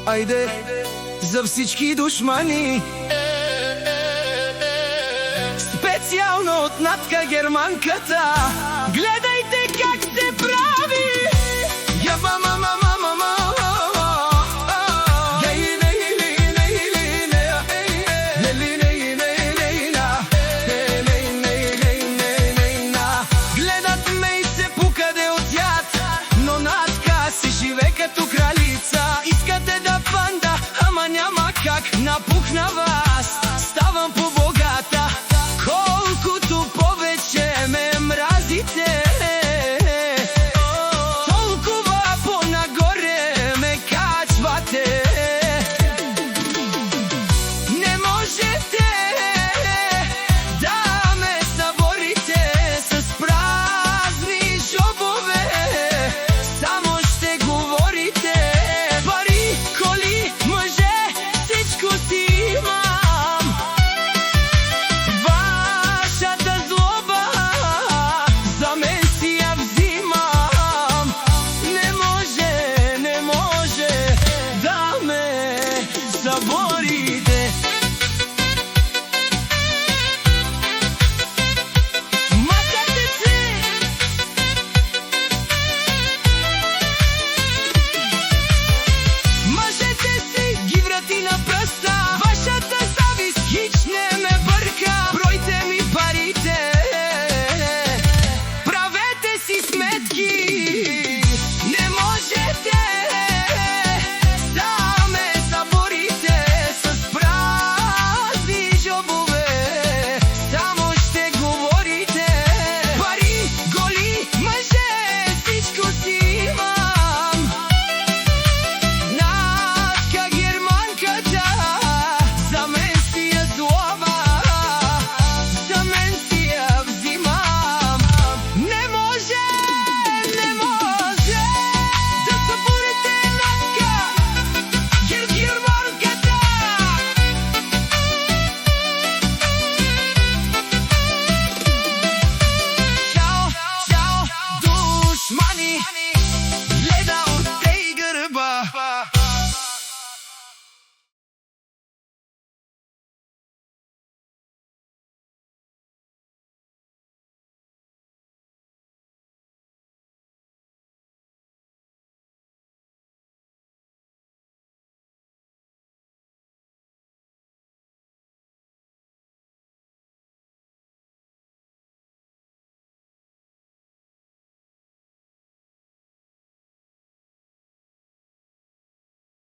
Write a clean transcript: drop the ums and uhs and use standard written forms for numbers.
Айде за всички душмани, специално от Натка германката. Гледайте как се прави. Гледат ме и се покъде от яд, но Натка си живе като кралица. Искате да панда, ама няма как, напухнава